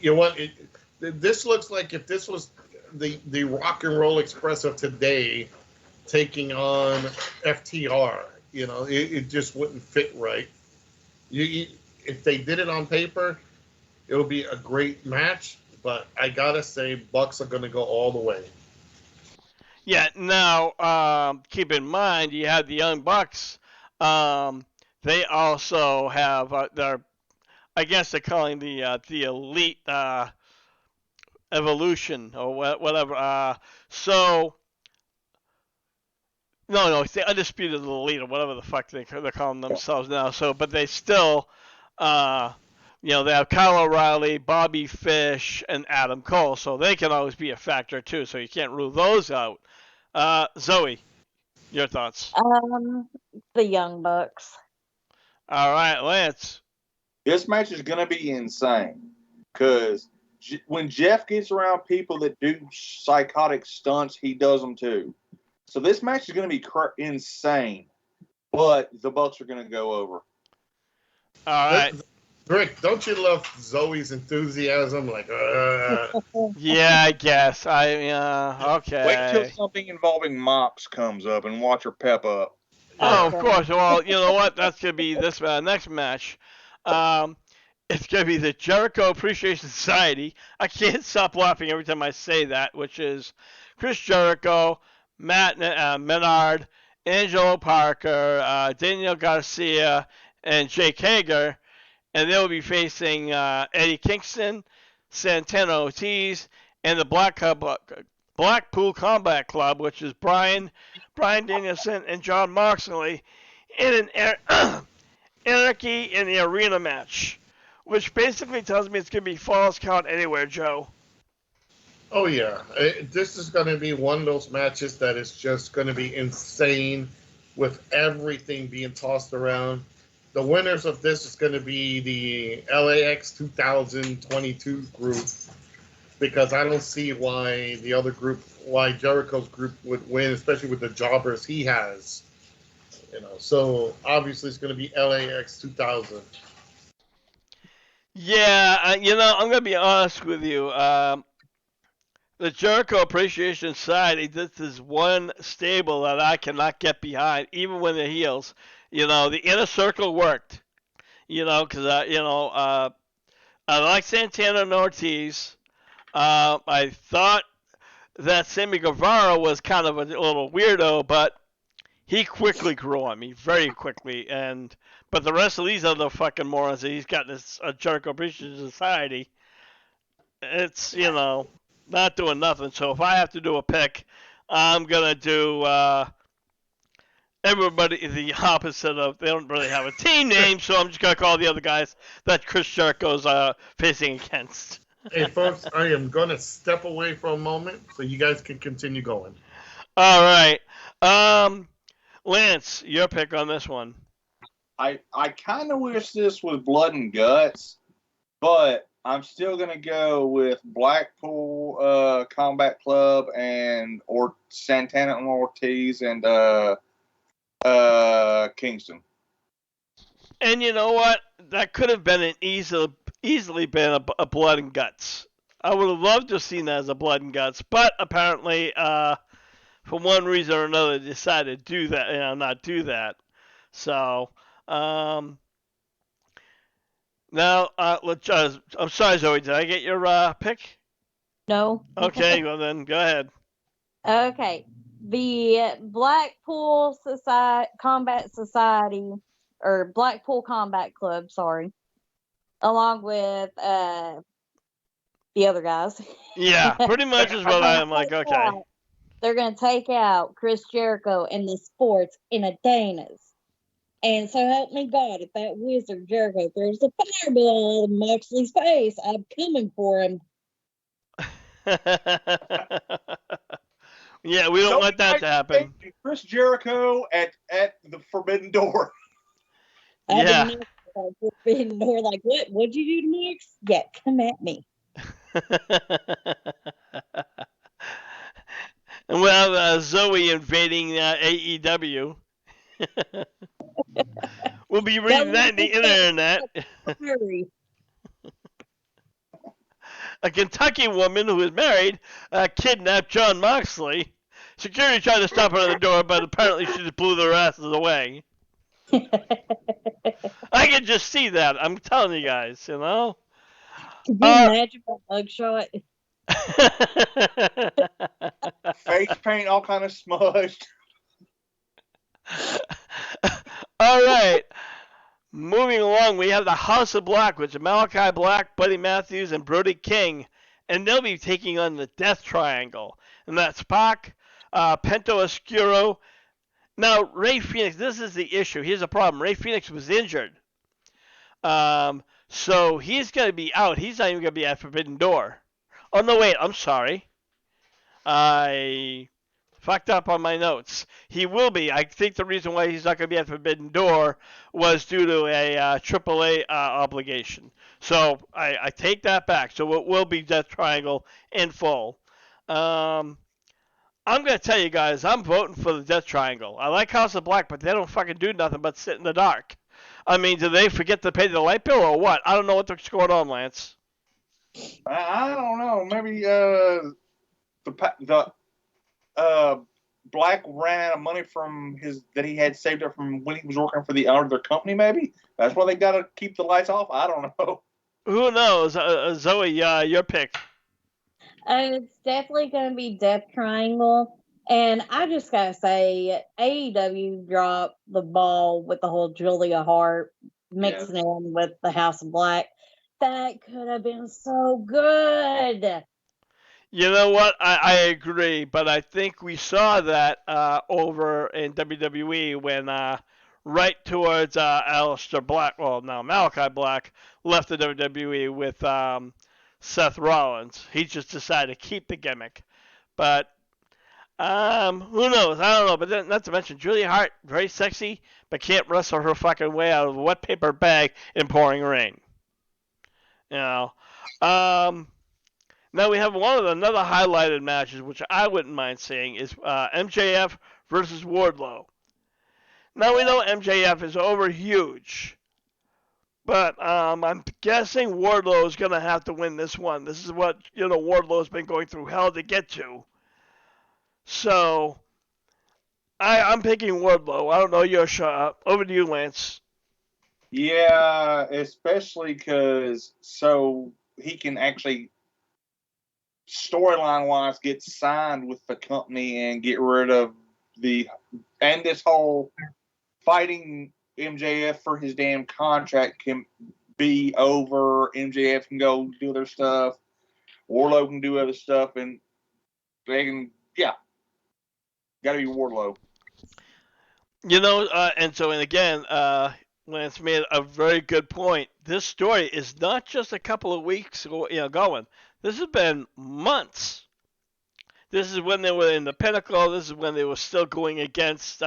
you know what? This looks like if this was the Rock and Roll Express of today taking on FTR, it just wouldn't fit right. If they did it on paper, it would be a great match, but I gotta say, Bucks are gonna go all the way. Yeah. Now, keep in mind you have the Young Bucks. They also have I guess they're calling the elite evolution or whatever. No, it's the undisputed elite or whatever the fuck they're calling themselves now. So, but they still, they have Kyle O'Reilly, Bobby Fish, and Adam Cole, so they can always be a factor too. So you can't rule those out. Zoe, your thoughts? The Young Bucks. All right, Lance. This match is going to be insane because when Jeff gets around people that do psychotic stunts, he does them too. So this match is going to be insane, but the Bucks are going to go over. All right. Rick, don't you love Zoe's enthusiasm? Like, Yeah, I guess. Okay. Wait till something involving mops comes up and watch her pep up. Oh, of course. Well, you know what? That's going to be this next match. It's going to be the Jericho Appreciation Society. I can't stop laughing every time I say that, which is Chris Jericho, Matt Menard, Angelo Parker, Daniel Garcia, and Jake Hager. And they'll be facing Eddie Kingston, Santana Ortiz, and the Blackpool Combat Club, which is Brian Danielson, and John Moxley in an Anarchy in the Arena match, which basically tells me it's going to be Falls Count Anywhere, Joe. Oh, yeah. This is going to be one of those matches that is just going to be insane with everything being tossed around. The winners of this is going to be the LAX 2022 group because I don't see why why Jericho's group would win, especially with the jobbers he has. So obviously it's going to be LAX 2000. Yeah, I'm gonna be honest with you. The Jericho Appreciation Society, this is one stable that I cannot get behind, even when they're heels. The inner circle worked. Because I like Santana and Ortiz. I thought that Sammy Guevara was kind of a little weirdo, but he quickly grew on me, very quickly. But the rest of these other fucking morons that he's got in this Jericho Appreciation Society, it's not doing nothing. So if I have to do a pick, I'm gonna do everybody the opposite of. They don't really have a team name, so I'm just gonna call the other guys that Chris Jericho's facing against. Hey, folks, I am going to step away for a moment so you guys can continue going. All right, Lance, your pick on this one. I kind of wish this was blood and guts, but I'm still gonna go with Blackpool Combat Club and Santana and Ortiz and Kingston. And you know what? That could have been easily been a blood and guts. I would have loved to have seen that as a blood and guts, but apparently, for one reason or another, they decided to do that, not do that. So, now, I'm sorry, Zoe. Did I get your pick? No. Okay, well then, go ahead. Okay. The Blackpool Combat Society, or Blackpool Combat Club, sorry, along with the other guys. Yeah, pretty much is what I'm like. Okay. They're going to take out Chris Jericho and the Sports in a Dana's. And so help me God, if that wizard Jericho throws a fireball in Moxley's face, I'm coming for him. Yeah, we don't want that to happen. Chris Jericho at the Forbidden Door. Yeah. Forbidden Door, like, what? What'd you do to Max? Yeah, come at me. And we'll have Zoe invading AEW. We'll be reading that in the internet. A Kentucky woman who is married kidnapped John Moxley. Security tried to stop her at the door, but apparently she just blew their asses away. I can just see that. I'm telling you guys, Can you imagine a mugshot? Face paint all kind of smudged. All right. Moving along, we have the House of Black, which is Malachi Black, Buddy Matthews, and Brody King. And they'll be taking on the Death Triangle. And that's Pac, Pento Oscuro. Now, Ray Phoenix, this is the issue. Here's the problem. Ray Phoenix was injured. So he's going to be out. He's not even going to be at Forbidden Door. Oh, no, wait. I'm sorry. I fucked up on my notes. He will be. I think the reason why he's not going to be at Forbidden Door was due to a AAA obligation. So I take that back. So it will be Death Triangle in full. I'm going to tell you guys, I'm voting for the Death Triangle. I like House of Black, but they don't fucking do nothing but sit in the dark. I mean, do they forget to pay the light bill or what? I don't know what's going on, Lance. I don't know. Maybe the Black ran out of money from that he had saved up from when he was working for the other company. Maybe that's why they got to keep the lights off. I don't know. Who knows? Zoe, your pick. It's definitely going to be Death Triangle. And I just got to say, AEW dropped the ball with the whole Julia Hart mixing in with the House of Black. That could have been so good. You know what? I agree, but I think we saw that over in WWE when right towards Aleister Black, well, now Malachi Black, left the WWE with Seth Rollins. He just decided to keep the gimmick. But who knows? I don't know. But then, not to mention, Julia Hart, very sexy, but can't wrestle her fucking way out of a wet paper bag in pouring rain. You know. Now we have another highlighted matches, which I wouldn't mind seeing, is MJF versus Wardlow. Now we know MJF is over huge, But I'm guessing Wardlow is going to have to win this one. This is what, Wardlow's been going through hell to get to. So I'm picking Wardlow. I don't know your shot. Over to you, Lance. Yeah, especially because so he can actually storyline wise get signed with the company and get rid of this whole fighting MJF for his damn contract can be over. MJF can go do other stuff. Wardlow can do other stuff, and they can, gotta be Wardlow. And again, Lance made a very good point. This story is not just a couple of weeks, going. This has been months. This is when they were in the pinnacle. This is when they were still going against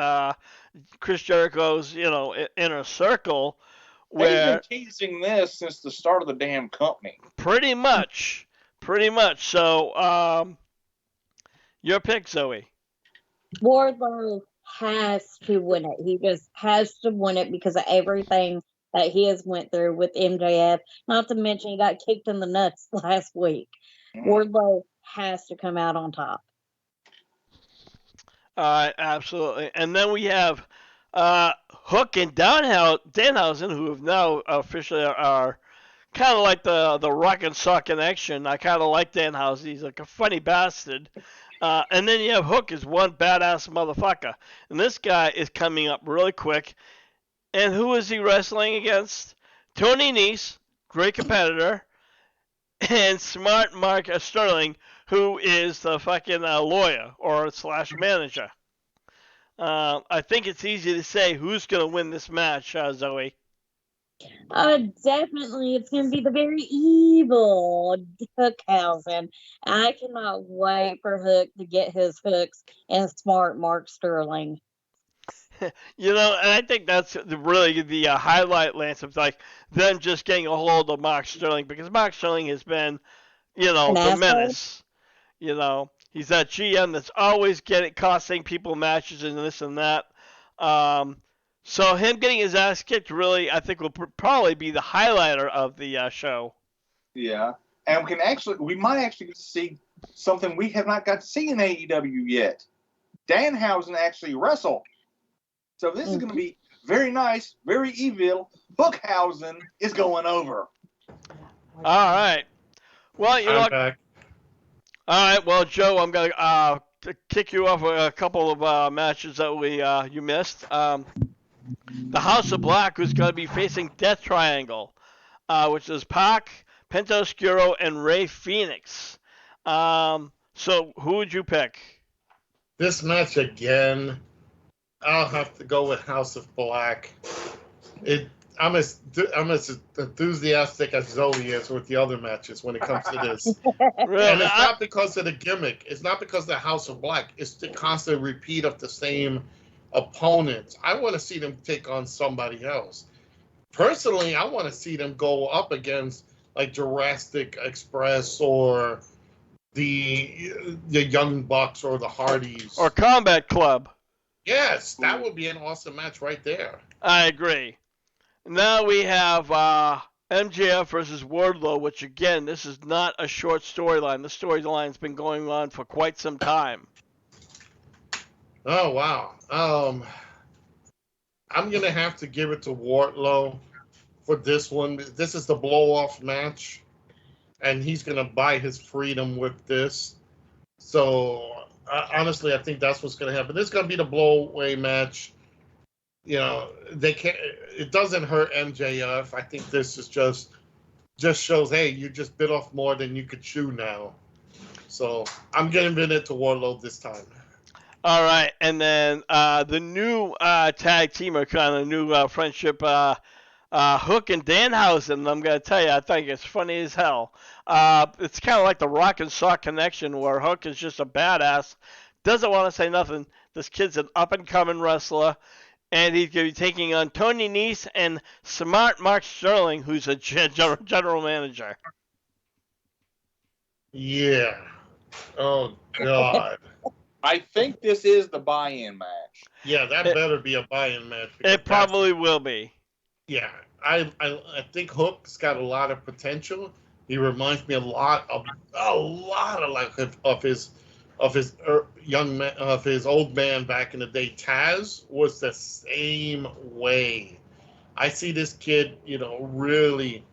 Chris Jericho's, inner circle. Where they've been teasing this since the start of the damn company. Pretty much. So, your pick, Zoe. Wardlow has to win it. He just has to win it because of everything that he has went through with MJF. Not to mention he got kicked in the nuts last week. Wardlow has to come out on top. Absolutely. And then we have Hook and Danhausen, who have now officially are kind of like the Rock and Sock connection. I kind of like Danhausen. He's like a funny bastard. And then you have Hook is one badass motherfucker. And this guy is coming up really quick. And who is he wrestling against? Tony Nese, great competitor, and Smart Mark Sterling, who is the fucking lawyer or / manager. I think it's easy to say who's going to win this match, Zoe. Definitely, it's going to be the very evil Hookhausen. I cannot wait for Hook to get his hooks and Smart Mark Sterling. And I think that's really the highlight, Lance, of like them just getting a hold of Mark Sterling, because Mark Sterling has been, the menace. He's that GM that's always costing people matches and this and that. So him getting his ass kicked really, I think, will probably be the highlighter of the show. Yeah, and we might actually get to see something we have not got to see in AEW yet. Danhausen actually wrestle. So this is going to be very nice, very evil. Hookhausen is going over. All right. Well, I'm back. All right. Well, Joe, I'm going to kick you off a couple of matches that you missed. The House of Black, who's going to be facing Death Triangle, which is Pac, Penta Oscuro, and Rey Fenix. So who would you pick? This match again, I'll have to go with House of Black. I'm as enthusiastic as Zoe is with the other matches when it comes to this. Really? And it's not because of the gimmick. It's not because of the House of Black. It's the constant repeat of the same opponents. I want to see them take on somebody else. Personally, I want to see them go up against like Jurassic Express or the Young Bucks or the Hardys. Or Combat Club. Yes, that would be an awesome match right there. I agree. Now we have MJF versus Wardlow, which again, this is not a short storyline. The storyline's been going on for quite some time. Oh, wow. I'm going to have to give it to Wardlow for this one. This is the blow-off match, and he's going to buy his freedom with this. So, honestly, I think that's what's going to happen. This is going to be the blow-away match. They can't. It doesn't hurt MJF. I think this is just shows, hey, you just bit off more than you could chew now. So I'm giving it to Wardlow this time. All right, and then the new tag team, or kind of new friendship, Hook and Danhausen. I'm gonna tell you, I think it's funny as hell. It's kind of like the Rock and Sock connection, where Hook is just a badass, doesn't want to say nothing. This kid's an up-and-coming wrestler. And he's going to be taking on Tony Nese and Smart Mark Sterling, who's a general manager. Yeah. Oh, God. I think this is the buy-in match. Yeah, that better be a buy-in match. It probably will be. Yeah. I think Hook's got a lot of potential. He reminds me a lot of like of his young man, of his old man back in the day. Taz was the same way. I see this kid, really,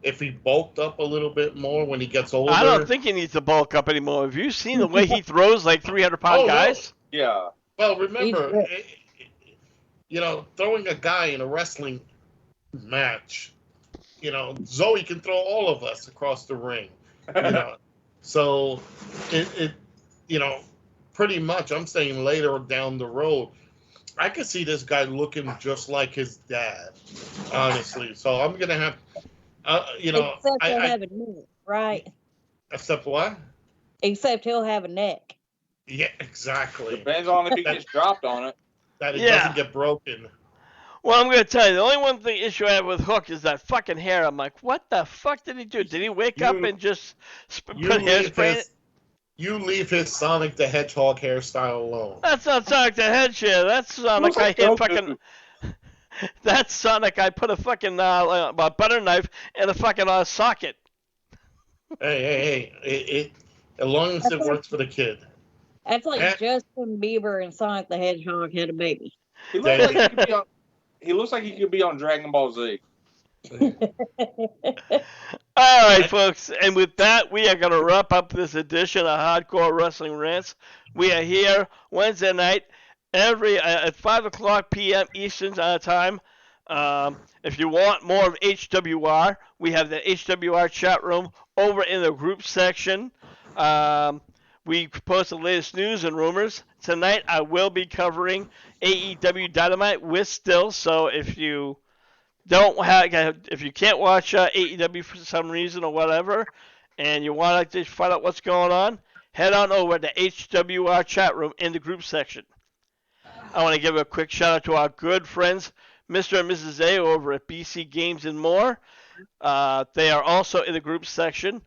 if he bulked up a little bit more when he gets I don't older. think he needs to bulk up anymore. Have you seen the way he throws like 300-pound Oh no. guys? Yeah. Well, He's remember, good. throwing a guy in a wrestling match, Zoe can throw all of us across the ring, you know. So it you know, pretty much I'm saying later down the road, I could see this guy looking just like his dad, honestly. So I'm gonna have, Except he'll I have a neck, right? except what? Except he'll have a neck. Yeah, exactly. Depends on if he gets dropped on it. That it Yeah. doesn't get broken. Well, I'm gonna tell you, the only issue I have with Hook is that fucking hair. I'm like, what the fuck did he do? Did he wake up You- and just You put leave hairspray in it? his you leave his Sonic the Hedgehog hairstyle alone. That's not Sonic the Hedgehog. That's Sonic. Looks like I hit Goku. fucking. That's Sonic. I put a fucking butter knife in a fucking socket. Hey! As long as it works for the kid. That's like Eh. Justin Bieber and Sonic the Hedgehog had a baby. He looks like he could be on. He looks like he could be on Dragon Ball Z. All right, folks, and with that, we are going to wrap up this edition of Hardcore Wrestling Rants. We are here Wednesday night, at 5 p.m. Eastern time. If you want more of HWR, we have the HWR chat room over in the group section. We post the latest news and rumors. Tonight, I will be covering AEW Dynamite with Still, so if you can't watch AEW for some reason or whatever, and you want to just find out what's going on, head on over to HWR chat room in the group section. I want to give a quick shout out to our good friends, Mr. and Mrs. A over at BC Games and More. They are also in the group section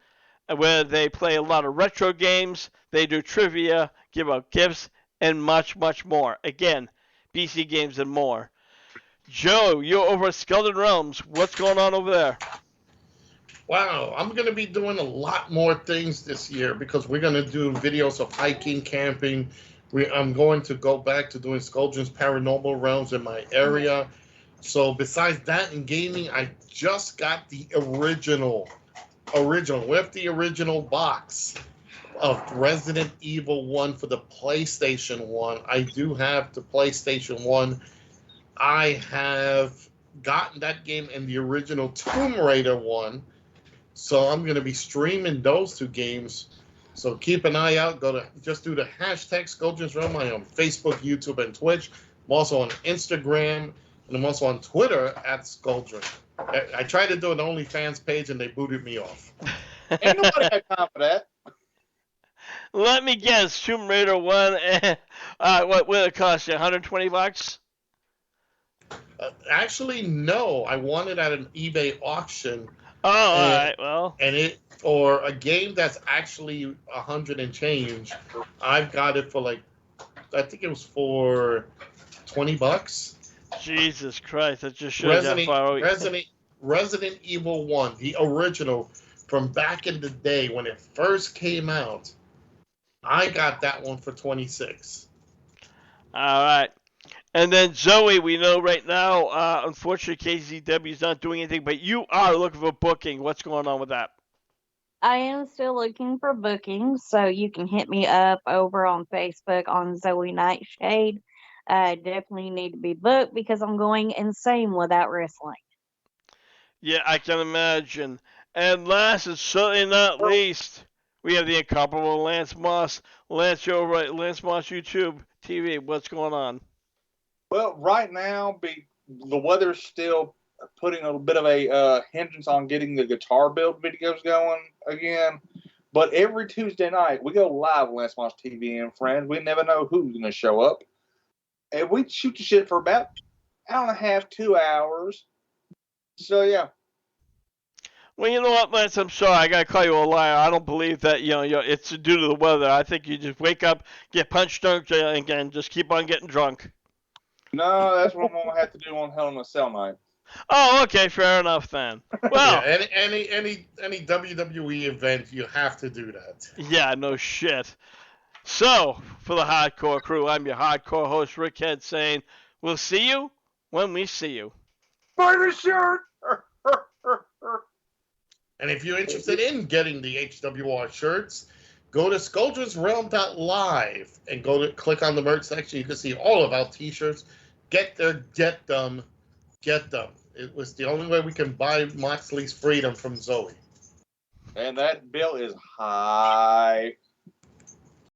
where they play a lot of retro games, they do trivia, give out gifts, and much, much more. Again, BC Games and More. Joe, you're over at Skeleton Realms. What's going on over there? Wow, I'm going to be doing a lot more things this year because we're going to do videos of hiking, camping. I'm going to go back to doing Skuldrin's Paranormal Realms in my area. So besides that in gaming, I just got the original with the original box of Resident Evil 1 for the PlayStation 1. I do have the PlayStation 1. I have gotten that game and the original Tomb Raider 1. So I'm going to be streaming those two games. So keep an eye out. Just do the hashtag Skuldrin's Realm. I'm on Facebook, YouTube, and Twitch. I'm also on Instagram, and I'm also on Twitter at Skuldrin. I tried to do an OnlyFans page, and they booted me off. Ain't nobody got time for that. Let me guess, Tomb Raider 1, what will it cost you, $120? Actually, no. I won it at an eBay auction. Oh, all right, well. And for a game that's actually 100 and change, I've got it for I think it was for $20. Jesus Christ, that just shows how far away. Resident Evil 1, the original from back in the day when it first came out. I got that one for $26. All right. And then Zoe, we know right now, unfortunately, KZW is not doing anything, but you are looking for booking. What's going on with that? I am still looking for bookings, so you can hit me up over on Facebook on Zoe Nightshade. I definitely need to be booked because I'm going insane without wrestling. Yeah, I can imagine. And last and certainly not least, we have the incomparable Lance Moss. Lance, you're over at Lance Moss YouTube TV. What's going on? Well, right now, the weather's still putting a bit of a hindrance on getting the guitar build videos going again. But every Tuesday night, we go live on Lance Moss TV and friends. We never know who's going to show up. And we shoot the shit for about an hour and a half, 2 hours. So, yeah. Well, you know what, Lance? I'm sorry. I gotta call you a liar. I don't believe that it's due to the weather. I think you just wake up, get punch drunk, and just keep on getting drunk. No, that's what I'm going to have to do on Hell in a Cell night. Oh, okay, fair enough then. Yeah, Well, any WWE event, you have to do that. yeah, no shit. So, for the hardcore crew, I'm your hardcore host, Rickhead, saying, we'll see you when we see you. Buy the shirt. And if you're interested in getting the HWR shirts, go to ScoldrensRealm.live and click on the merch section. You can see all of our t-shirts. Get them. It was the only way we can buy Moxley's freedom from Zoe. And that bill is high.